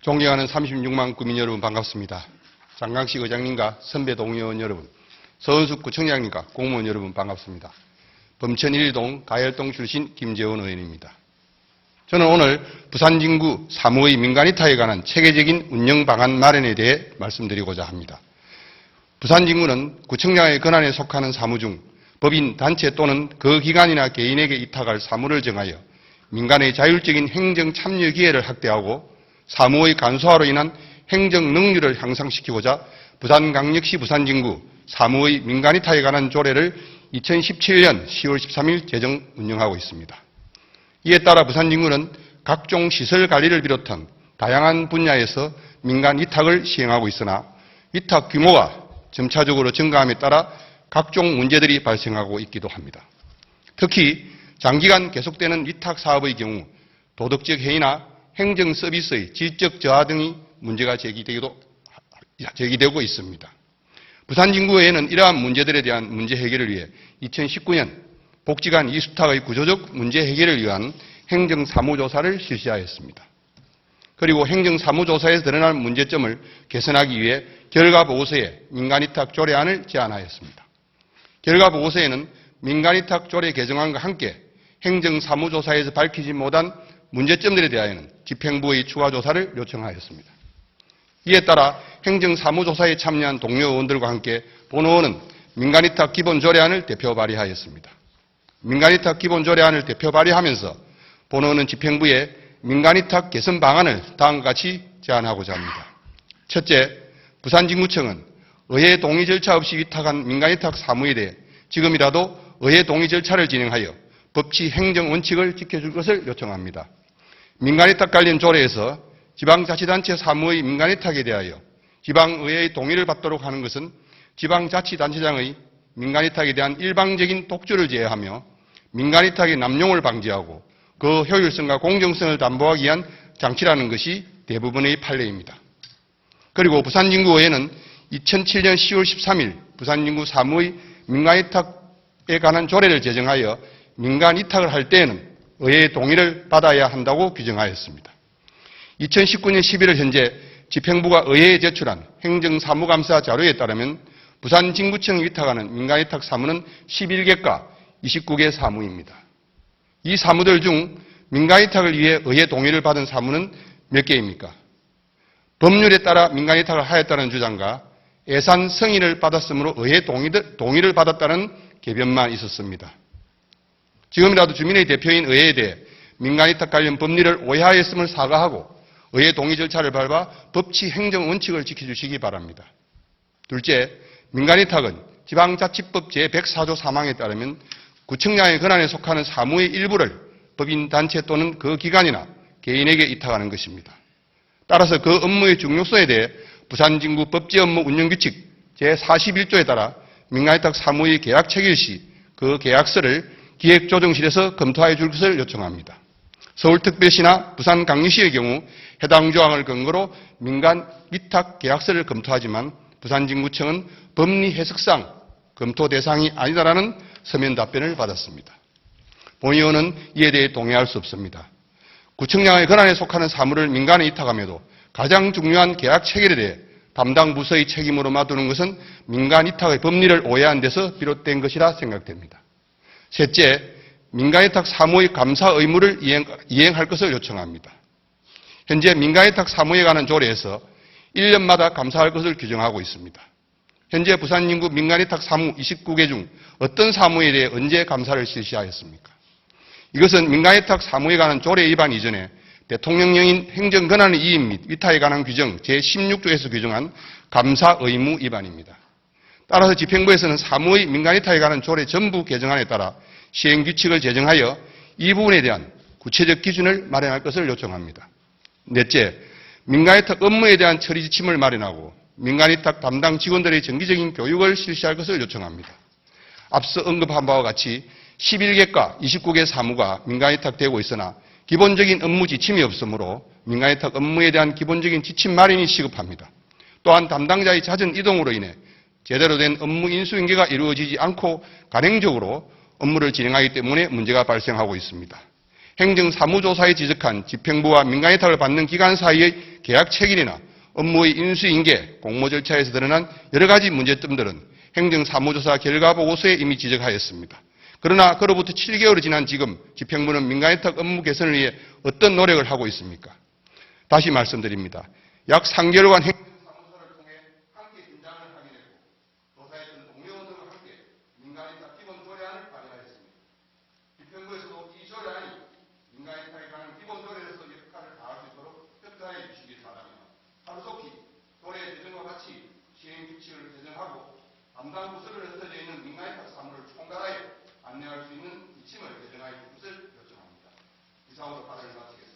존경하는 36만 구민 여러분 반갑습니다. 장강식 의장님과 선배 동의원 여러분, 서은숙 구청장님과 공무원 여러분 반갑습니다. 범천 1동 가열동 출신 김재원 의원입니다. 저는 오늘 부산 진구 사무의 민간이타에 관한 체계적인 운영 방안 마련에 대해 말씀드리고자 합니다. 부산 진구는 구청장의 권한에 속하는 사무 중 법인, 단체 또는 그 기관이나 개인에게 이탁할 사무를 정하여 민간의 자율적인 행정 참여 기회를 확대하고 사무의 간소화로 인한 행정 능률을 향상시키고자 부산광역시 부산진구 사무의 민간이타에 관한 조례를 2017년 10월 13일 제정 운영하고 있습니다. 이에 따라 부산진구는 각종 시설 관리를 비롯한 다양한 분야에서 민간 위탁을 시행하고 있으나 위탁 규모가 점차적으로 증가함에 따라 각종 문제들이 발생하고 있기도 합니다. 특히 장기간 계속되는 위탁 사업의 경우 도덕적 해이나 행정 서비스의 질적 저하 등이 문제가 제기되고 있습니다. 부산진구에는 이러한 문제들에 대한 문제 해결을 위해 2019년 복지관 이수탁의 구조적 문제 해결을 위한 행정사무조사를 실시하였습니다. 그리고 행정사무조사에서 드러난 문제점을 개선하기 위해 결과보고서에 민간위탁 조례안을 제안하였습니다. 결과보고서에는 민간위탁 조례 개정안과 함께 행정사무조사에서 밝히지 못한 문제점들에 대하여는 집행부의 추가조사를 요청하였습니다. 이에 따라 행정사무조사에 참여한 동료 의원들과 함께 본의원은 민간위탁 기본조례안을 대표 발의하였습니다. 민간위탁 기본조례안을 대표 발의하면서 본의원은 집행부에 민간위탁 개선 방안을 다음과 같이 제안하고자 합니다. 첫째, 부산진구청은 의회 동의 절차 없이 위탁한 민간위탁 사무에 대해 지금이라도 의회 동의 절차를 진행하여 법치 행정 원칙을 지켜줄 것을 요청합니다. 민간위탁 관련 조례에서 지방자치단체 사무의 민간위탁에 대하여 지방의회의 동의를 받도록 하는 것은 지방자치단체장의 민간위탁에 대한 일방적인 독주를 제어하며 민간위탁의 남용을 방지하고 그 효율성과 공정성을 담보하기 위한 장치라는 것이 대부분의 판례입니다. 그리고 부산진구의회는 2007년 10월 13일 부산진구 사무의 민간위탁에 관한 조례를 제정하여 민간위탁을 할 때에는 의회의 동의를 받아야 한다고 규정하였습니다. 2019년 11월 현재 집행부가 의회에 제출한 행정사무감사 자료에 따르면 부산진구청이 위탁하는 민간위탁 사무는 11개과 29개 사무입니다. 이 사무들 중 민간위탁을 위해 의회 동의를 받은 사무는 몇 개입니까? 법률에 따라 민간위탁을 하였다는 주장과 예산 승인을 받았으므로 의회 동의를 받았다는 개변만 있었습니다. 지금이라도 주민의 대표인 의회에 대해 민간위탁 관련 법리를 오해하였음을 사과하고 의회 동의 절차를 밟아 법치 행정 원칙을 지켜주시기 바랍니다. 둘째, 민간위탁은 지방자치법 제104조 3항에 따르면 구청장의 권한에 속하는 사무의 일부를 법인, 단체 또는 그 기관이나 개인에게 위탁하는 것입니다. 따라서 그 업무의 중요성에 대해 부산진구 법제업무 운영규칙 제41조에 따라 민간위탁 사무의 계약 체결 시 그 계약서를 기획조정실에서 검토해 줄 것을 요청합니다. 서울특별시나 부산광역시의 경우 해당 조항을 근거로 민간 위탁 계약서를 검토하지만 부산진구청은 법리 해석상 검토 대상이 아니다라는 서면 답변을 받았습니다. 본의원은 이에 대해 동의할 수 없습니다. 구청장의 권한에 속하는 사무를 민간에 위탁함에도 가장 중요한 계약 체결에 대해 담당 부서의 책임으로 맡두는 것은 민간 위탁의 법리를 오해한 데서 비롯된 것이라 생각됩니다. 셋째, 민간위탁 사무의 감사 의무를 이행할 것을 요청합니다. 현재 민간위탁 사무에 관한 조례에서 1년마다 감사할 것을 규정하고 있습니다. 현재 부산진구 민간위탁 사무 29개 중 어떤 사무에 대해 언제 감사를 실시하였습니까? 이것은 민간위탁 사무에 관한 조례 위반 이전에 대통령령인 행정권한의 이임 및 위탁에 관한 규정 제16조에서 규정한 감사 의무 위반입니다. 따라서 집행부에서는 사무의 민간위탁에 관한 조례 전부 개정안에 따라 시행규칙을 제정하여 이 부분에 대한 구체적 기준을 마련할 것을 요청합니다. 넷째, 민간위탁 업무에 대한 처리 지침을 마련하고 민간위탁 담당 직원들의 정기적인 교육을 실시할 것을 요청합니다. 앞서 언급한 바와 같이 11개과 29개 사무가 민간위탁되고 있으나 기본적인 업무 지침이 없으므로 민간위탁 업무에 대한 기본적인 지침 마련이 시급합니다. 또한 담당자의 잦은 이동으로 인해 제대로 된 업무 인수인계가 이루어지지 않고 간행적으로 업무를 진행하기 때문에 문제가 발생하고 있습니다. 행정사무조사에 지적한 집행부와 민간위탁을 받는 기관 사이의 계약 체결이나 업무의 인수인계, 공모 절차에서 드러난 여러 가지 문제점들은 행정사무조사 결과보고서에 이미 지적하였습니다. 그러나 그로부터 7개월이 지난 지금 집행부는 민간위탁 업무 개선을 위해 어떤 노력을 하고 있습니까? 다시 말씀드립니다. 약 3개월간 행정사무소를 통해 함께 진단을 확인했고 조사했던 동료원들과 함께 민간위탁 기본 조례안을 발의하였습니다. 집행부에서도 이 조례안이 민간위탁에 관한 기본 조례로서 역할을 다할 수 있도록 협조해 주시기 바랍니다. 하루속히 조례 제정과 같이 시행 규칙을 제정하고 담당 부서를 흩어져 있는 민간위탁 사무를 총괄하여 안내할 수 있는 지침을 제정하여 줄 것을 요청합니다. 이상으로 발언을 마치겠습니다.